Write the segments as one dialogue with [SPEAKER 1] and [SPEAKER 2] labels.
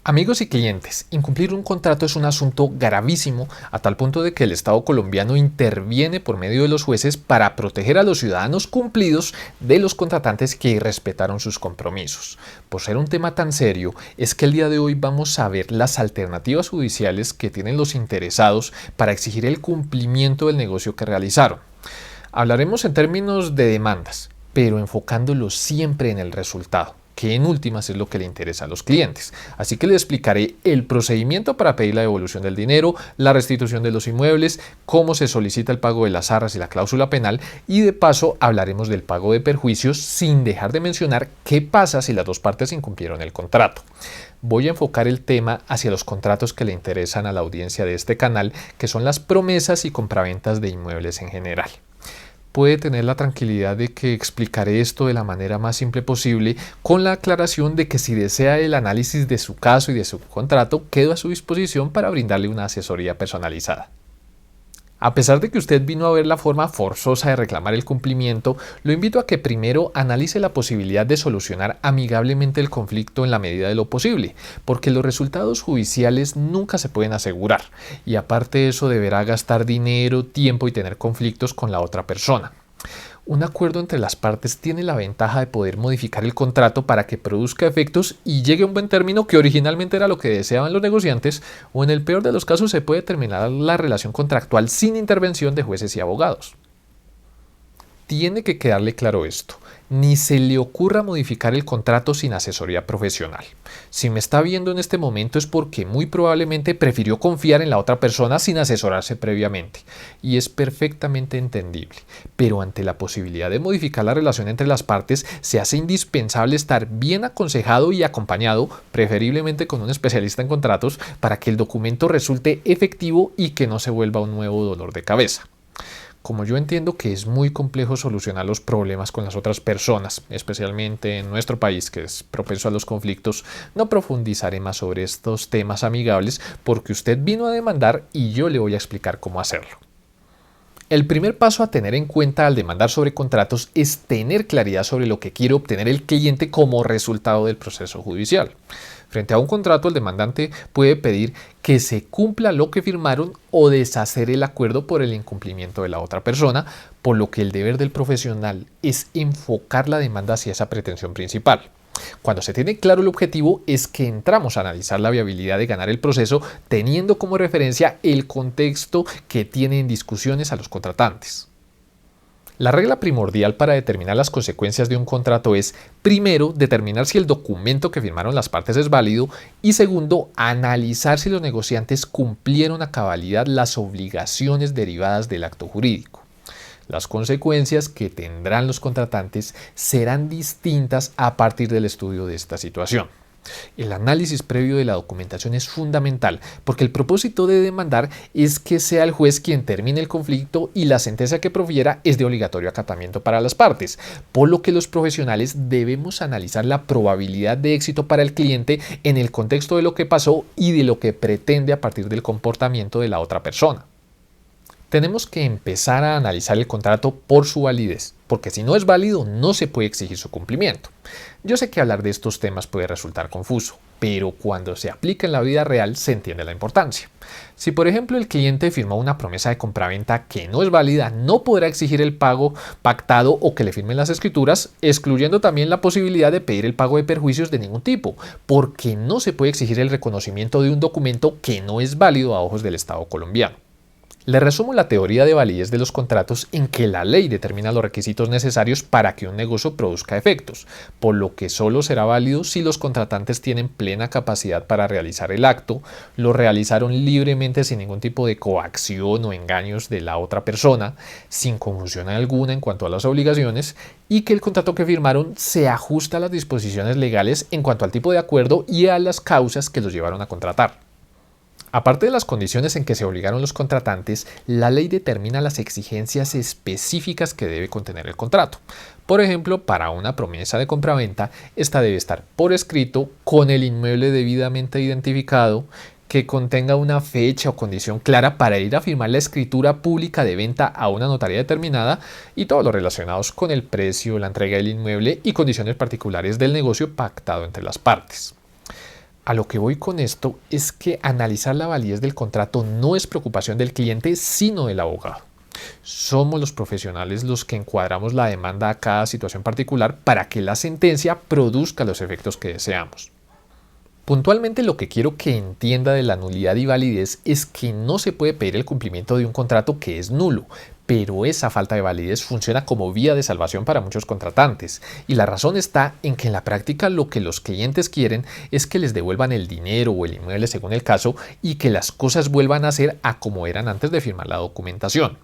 [SPEAKER 1] Amigos y clientes, incumplir un contrato es un asunto gravísimo a tal punto de que el Estado colombiano interviene por medio de los jueces para proteger a los ciudadanos cumplidos de los contratantes que irrespetaron sus compromisos. Por ser un tema tan serio, es que el día de hoy vamos a ver las alternativas judiciales que tienen los interesados para exigir el cumplimiento del negocio que realizaron. Hablaremos en términos de demandas, pero enfocándolo siempre en el resultado, que en últimas es lo que le interesa a los clientes. Así que les explicaré el procedimiento para pedir la devolución del dinero, la restitución de los inmuebles, cómo se solicita el pago de las arras y la cláusula penal, y de paso hablaremos del pago de perjuicios sin dejar de mencionar qué pasa si las dos partes incumplieron el contrato. Voy a enfocar el tema hacia los contratos que le interesan a la audiencia de este canal, que son las promesas y compraventas de inmuebles en general. Puede tener la tranquilidad de que explicaré esto de la manera más simple posible, con la aclaración de que si desea el análisis de su caso y de su contrato, quedo a su disposición para brindarle una asesoría personalizada. A pesar de que usted vino a ver la forma forzosa de reclamar el cumplimiento, lo invito a que primero analice la posibilidad de solucionar amigablemente el conflicto en la medida de lo posible, porque los resultados judiciales nunca se pueden asegurar, y aparte de eso deberá gastar dinero, tiempo y tener conflictos con la otra persona. Un acuerdo entre las partes tiene la ventaja de poder modificar el contrato para que produzca efectos y llegue a un buen término que originalmente era lo que deseaban los negociantes, o en el peor de los casos se puede terminar la relación contractual sin intervención de jueces y abogados. Tiene que quedarle claro esto, ni se le ocurra modificar el contrato sin asesoría profesional. Si me está viendo en este momento es porque muy probablemente prefirió confiar en la otra persona sin asesorarse previamente, y es perfectamente entendible, pero ante la posibilidad de modificar la relación entre las partes se hace indispensable estar bien aconsejado y acompañado, preferiblemente con un especialista en contratos, para que el documento resulte efectivo y que no se vuelva un nuevo dolor de cabeza. Como yo entiendo que es muy complejo solucionar los problemas con las otras personas, especialmente en nuestro país que es propenso a los conflictos, no profundizaré más sobre estos temas amigables porque usted vino a demandar y yo le voy a explicar cómo hacerlo. El primer paso a tener en cuenta al demandar sobre contratos es tener claridad sobre lo que quiere obtener el cliente como resultado del proceso judicial. Frente a un contrato, el demandante puede pedir que se cumpla lo que firmaron o deshacer el acuerdo por el incumplimiento de la otra persona, por lo que el deber del profesional es enfocar la demanda hacia esa pretensión principal. Cuando se tiene claro el objetivo es que entramos a analizar la viabilidad de ganar el proceso teniendo como referencia el contexto que tiene en discusiones a los contratantes. La regla primordial para determinar las consecuencias de un contrato es, primero, determinar si el documento que firmaron las partes es válido y segundo, analizar si los negociantes cumplieron a cabalidad las obligaciones derivadas del acto jurídico. Las consecuencias que tendrán los contratantes serán distintas a partir del estudio de esta situación. El análisis previo de la documentación es fundamental porque el propósito de demandar es que sea el juez quien termine el conflicto y la sentencia que profiera es de obligatorio acatamiento para las partes, por lo que los profesionales debemos analizar la probabilidad de éxito para el cliente en el contexto de lo que pasó y de lo que pretende a partir del comportamiento de la otra persona. Tenemos que empezar a analizar el contrato por su validez, porque si no es válido no se puede exigir su cumplimiento. Yo sé que hablar de estos temas puede resultar confuso, pero cuando se aplica en la vida real se entiende la importancia. Si por ejemplo el cliente firmó una promesa de compraventa que no es válida, no podrá exigir el pago pactado o que le firmen las escrituras, excluyendo también la posibilidad de pedir el pago de perjuicios de ningún tipo, porque no se puede exigir el reconocimiento de un documento que no es válido a ojos del Estado colombiano. Le resumo la teoría de validez de los contratos en que la ley determina los requisitos necesarios para que un negocio produzca efectos, por lo que solo será válido si los contratantes tienen plena capacidad para realizar el acto, lo realizaron libremente sin ningún tipo de coacción o engaños de la otra persona, sin confusión alguna en cuanto a las obligaciones, y que el contrato que firmaron se ajusta a las disposiciones legales en cuanto al tipo de acuerdo y a las causas que los llevaron a contratar. Aparte de las condiciones en que se obligaron los contratantes, la ley determina las exigencias específicas que debe contener el contrato. Por ejemplo, para una promesa de compraventa, esta debe estar por escrito, con el inmueble debidamente identificado, que contenga una fecha o condición clara para ir a firmar la escritura pública de venta a una notaría determinada y todo lo relacionados con el precio, la entrega del inmueble y condiciones particulares del negocio pactado entre las partes. A lo que voy con esto es que analizar la validez del contrato no es preocupación del cliente, sino del abogado. Somos los profesionales los que encuadramos la demanda a cada situación particular para que la sentencia produzca los efectos que deseamos. Puntualmente lo que quiero que entienda de la nulidad y validez es que no se puede pedir el cumplimiento de un contrato que es nulo, pero esa falta de validez funciona como vía de salvación para muchos contratantes, y la razón está en que en la práctica lo que los clientes quieren es que les devuelvan el dinero o el inmueble según el caso y que las cosas vuelvan a ser a como eran antes de firmar la documentación.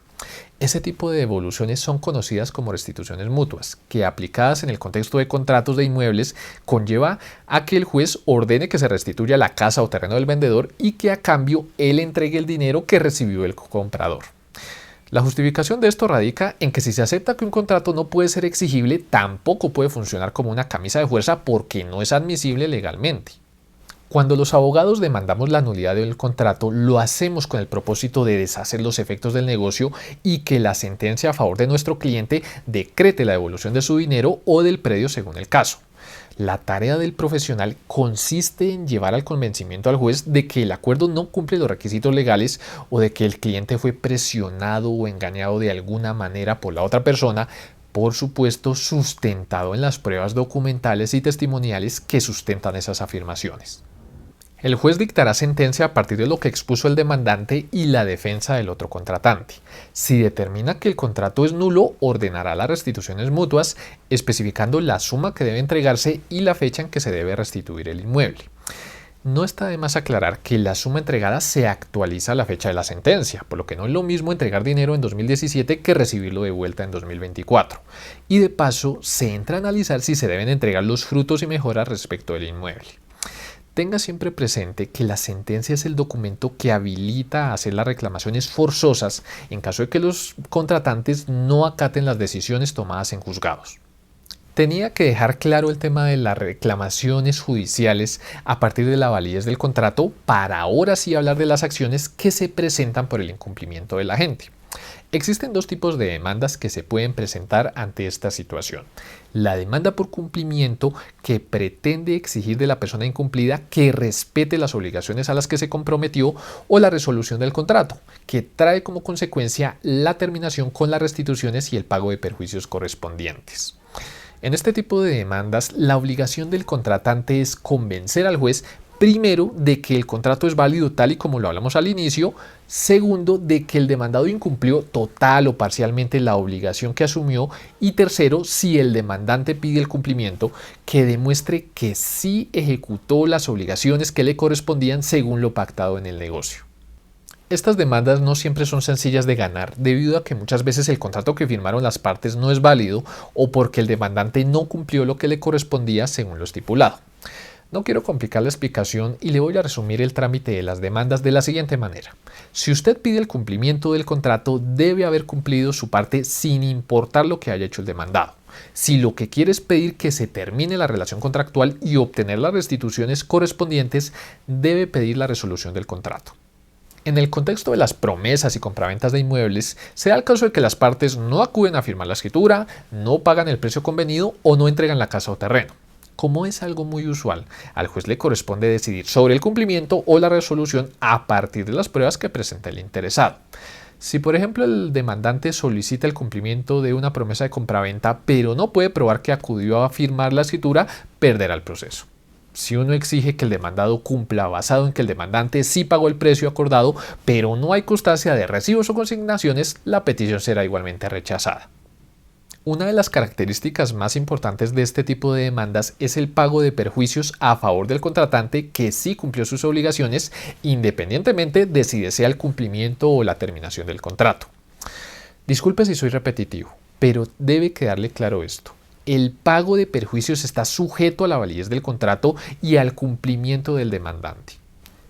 [SPEAKER 1] Ese tipo de devoluciones son conocidas como restituciones mutuas, que aplicadas en el contexto de contratos de inmuebles conlleva a que el juez ordene que se restituya la casa o terreno del vendedor y que a cambio él entregue el dinero que recibió el comprador. La justificación de esto radica en que si se acepta que un contrato no puede ser exigible, tampoco puede funcionar como una camisa de fuerza porque no es admisible legalmente. Cuando los abogados demandamos la nulidad del contrato, lo hacemos con el propósito de deshacer los efectos del negocio y que la sentencia a favor de nuestro cliente decrete la devolución de su dinero o del predio según el caso. La tarea del profesional consiste en llevar al convencimiento al juez de que el acuerdo no cumple los requisitos legales o de que el cliente fue presionado o engañado de alguna manera por la otra persona, por supuesto sustentado en las pruebas documentales y testimoniales que sustentan esas afirmaciones. El juez dictará sentencia a partir de lo que expuso el demandante y la defensa del otro contratante. Si determina que el contrato es nulo, ordenará las restituciones mutuas, especificando la suma que debe entregarse y la fecha en que se debe restituir el inmueble. No está de más aclarar que la suma entregada se actualiza a la fecha de la sentencia, por lo que no es lo mismo entregar dinero en 2017 que recibirlo de vuelta en 2024. Y de paso, se entra a analizar si se deben entregar los frutos y mejoras respecto del inmueble. Tenga siempre presente que la sentencia es el documento que habilita a hacer las reclamaciones forzosas en caso de que los contratantes no acaten las decisiones tomadas en juzgados. Tenía que dejar claro el tema de las reclamaciones judiciales a partir de la validez del contrato para ahora sí hablar de las acciones que se presentan por el incumplimiento del agente. Existen dos tipos de demandas que se pueden presentar ante esta situación. La demanda por cumplimiento, que pretende exigir de la persona incumplida que respete las obligaciones a las que se comprometió, o la resolución del contrato, que trae como consecuencia la terminación con las restituciones y el pago de perjuicios correspondientes. En este tipo de demandas, la obligación del contratante es convencer al juez, primero, de que el contrato es válido tal y como lo hablamos al inicio. Segundo, de que el demandado incumplió total o parcialmente la obligación que asumió. Y tercero, si el demandante pide el cumplimiento, que demuestre que sí ejecutó las obligaciones que le correspondían según lo pactado en el negocio. Estas demandas no siempre son sencillas de ganar debido a que muchas veces el contrato que firmaron las partes no es válido o porque el demandante no cumplió lo que le correspondía según lo estipulado. No quiero complicar la explicación y le voy a resumir el trámite de las demandas de la siguiente manera. Si usted pide el cumplimiento del contrato, debe haber cumplido su parte sin importar lo que haya hecho el demandado. Si lo que quiere es pedir que se termine la relación contractual y obtener las restituciones correspondientes, debe pedir la resolución del contrato. En el contexto de las promesas y compraventas de inmuebles, se da el caso de que las partes no acuden a firmar la escritura, no pagan el precio convenido o no entregan la casa o terreno. Como es algo muy usual, al juez le corresponde decidir sobre el cumplimiento o la resolución a partir de las pruebas que presenta el interesado. Si, por ejemplo, el demandante solicita el cumplimiento de una promesa de compraventa, pero no puede probar que acudió a firmar la escritura, perderá el proceso. Si uno exige que el demandado cumpla basado en que el demandante sí pagó el precio acordado, pero no hay constancia de recibos o consignaciones, la petición será igualmente rechazada. Una de las características más importantes de este tipo de demandas es el pago de perjuicios a favor del contratante que sí cumplió sus obligaciones, independientemente de si desea el cumplimiento o la terminación del contrato. Disculpe si soy repetitivo, pero debe quedarle claro esto. El pago de perjuicios está sujeto a la validez del contrato y al cumplimiento del demandante.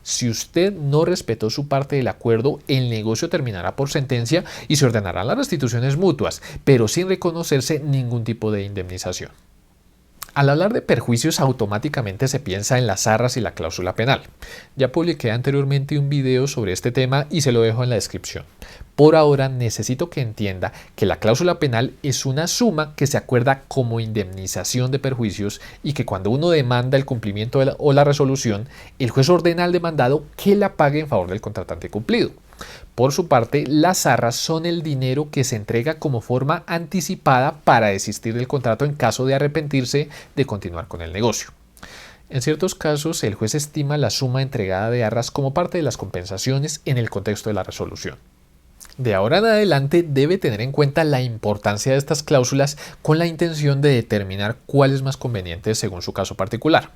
[SPEAKER 1] Si usted no respetó su parte del acuerdo, el negocio terminará por sentencia y se ordenarán las restituciones mutuas, pero sin reconocerse ningún tipo de indemnización. Al hablar de perjuicios automáticamente se piensa en las arras y la cláusula penal. Ya publiqué anteriormente un video sobre este tema y se lo dejo en la descripción. Por ahora necesito que entienda que la cláusula penal es una suma que se acuerda como indemnización de perjuicios y que cuando uno demanda el cumplimiento o la resolución, el juez ordena al demandado que la pague en favor del contratante cumplido. Por su parte, las arras son el dinero que se entrega como forma anticipada para desistir del contrato en caso de arrepentirse de continuar con el negocio. En ciertos casos, el juez estima la suma entregada de arras como parte de las compensaciones en el contexto de la resolución. De ahora en adelante debe tener en cuenta la importancia de estas cláusulas con la intención de determinar cuál es más conveniente según su caso particular.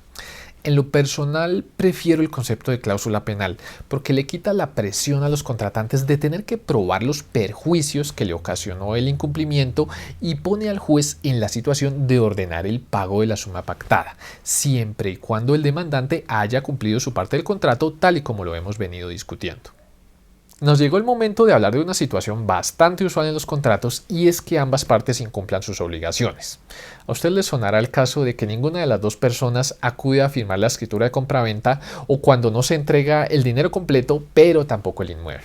[SPEAKER 1] En lo personal, prefiero el concepto de cláusula penal porque le quita la presión a los contratantes de tener que probar los perjuicios que le ocasionó el incumplimiento y pone al juez en la situación de ordenar el pago de la suma pactada, siempre y cuando el demandante haya cumplido su parte del contrato tal y como lo hemos venido discutiendo. Nos llegó el momento de hablar de una situación bastante usual en los contratos y es que ambas partes incumplan sus obligaciones. A usted le sonará el caso de que ninguna de las dos personas acude a firmar la escritura de compraventa o cuando no se entrega el dinero completo pero tampoco el inmueble.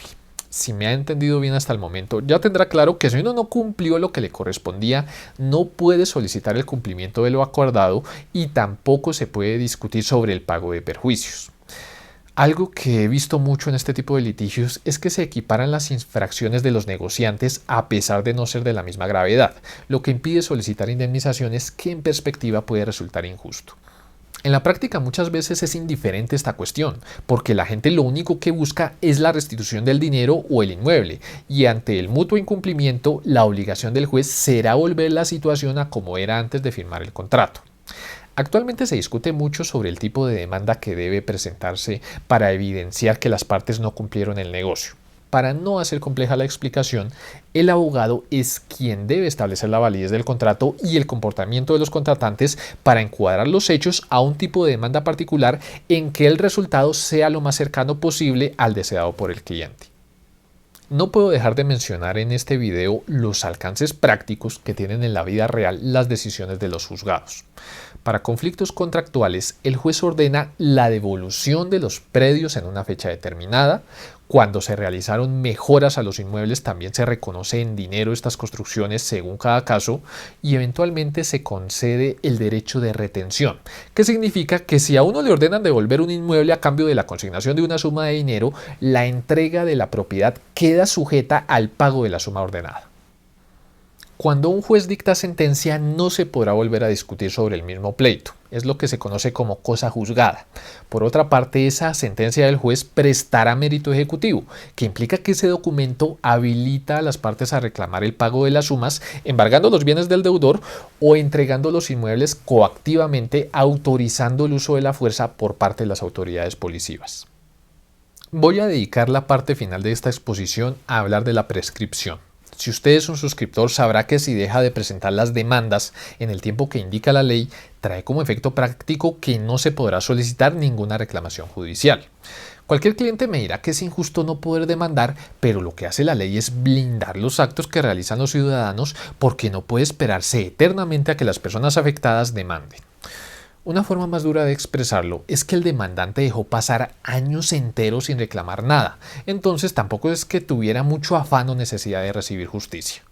[SPEAKER 1] Si me ha entendido bien hasta el momento, ya tendrá claro que si uno no cumplió lo que le correspondía, no puede solicitar el cumplimiento de lo acordado y tampoco se puede discutir sobre el pago de perjuicios. Algo que he visto mucho en este tipo de litigios es que se equiparan las infracciones de los negociantes a pesar de no ser de la misma gravedad, lo que impide solicitar indemnizaciones que en perspectiva puede resultar injusto. En la práctica muchas veces es indiferente esta cuestión, porque la gente lo único que busca es la restitución del dinero o el inmueble, y ante el mutuo incumplimiento, la obligación del juez será volver la situación a como era antes de firmar el contrato. Actualmente se discute mucho sobre el tipo de demanda que debe presentarse para evidenciar que las partes no cumplieron el negocio. Para no hacer compleja la explicación, el abogado es quien debe establecer la validez del contrato y el comportamiento de los contratantes para encuadrar los hechos a un tipo de demanda particular en que el resultado sea lo más cercano posible al deseado por el cliente. No puedo dejar de mencionar en este video los alcances prácticos que tienen en la vida real las decisiones de los juzgados. Para conflictos contractuales, el juez ordena la devolución de los predios en una fecha determinada. Cuando se realizaron mejoras a los inmuebles, también se reconoce en dinero estas construcciones según cada caso y eventualmente se concede el derecho de retención, que significa que si a uno le ordenan devolver un inmueble a cambio de la consignación de una suma de dinero, la entrega de la propiedad queda sujeta al pago de la suma ordenada. Cuando un juez dicta sentencia no se podrá volver a discutir sobre el mismo pleito, es lo que se conoce como cosa juzgada. Por otra parte, esa sentencia del juez prestará mérito ejecutivo, que implica que ese documento habilita a las partes a reclamar el pago de las sumas, embargando los bienes del deudor o entregando los inmuebles coactivamente, autorizando el uso de la fuerza por parte de las autoridades policivas. Voy a dedicar la parte final de esta exposición a hablar de la prescripción. Si usted es un suscriptor, sabrá que si deja de presentar las demandas en el tiempo que indica la ley, trae como efecto práctico que no se podrá solicitar ninguna reclamación judicial. Cualquier cliente me dirá que es injusto no poder demandar, pero lo que hace la ley es blindar los actos que realizan los ciudadanos porque no puede esperarse eternamente a que las personas afectadas demanden. Una forma más dura de expresarlo es que el demandante dejó pasar años enteros sin reclamar nada, entonces tampoco es que tuviera mucho afán o necesidad de recibir justicia.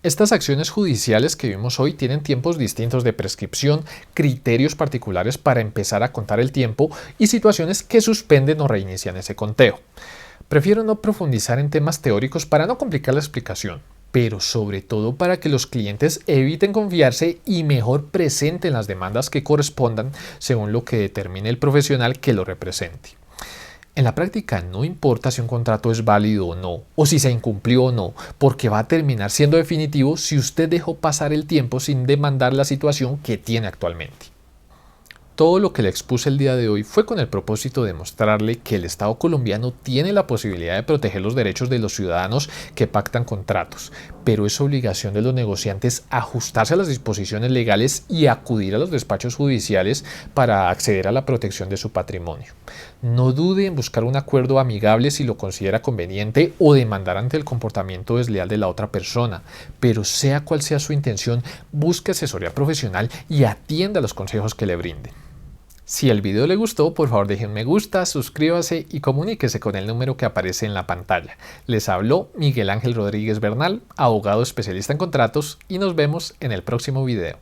[SPEAKER 1] Estas acciones judiciales que vimos hoy tienen tiempos distintos de prescripción, criterios particulares para empezar a contar el tiempo y situaciones que suspenden o reinician ese conteo. Prefiero no profundizar en temas teóricos para no complicar la explicación, pero sobre todo para que los clientes eviten confiarse y mejor presenten las demandas que correspondan según lo que determine el profesional que lo represente. En la práctica no importa si un contrato es válido o no, o si se incumplió o no, porque va a terminar siendo definitivo si usted dejó pasar el tiempo sin demandar la situación que tiene actualmente. Todo lo que le expuse el día de hoy fue con el propósito de mostrarle que el Estado colombiano tiene la posibilidad de proteger los derechos de los ciudadanos que pactan contratos, pero es obligación de los negociantes ajustarse a las disposiciones legales y acudir a los despachos judiciales para acceder a la protección de su patrimonio. No dude en buscar un acuerdo amigable si lo considera conveniente o demandar ante el comportamiento desleal de la otra persona, pero sea cual sea su intención, busque asesoría profesional y atienda los consejos que le brinden. Si el video le gustó, por favor deje un me gusta, suscríbase y comuníquese con el número que aparece en la pantalla. Les habló Miguel Ángel Rodríguez Bernal, abogado especialista en contratos, y nos vemos en el próximo video.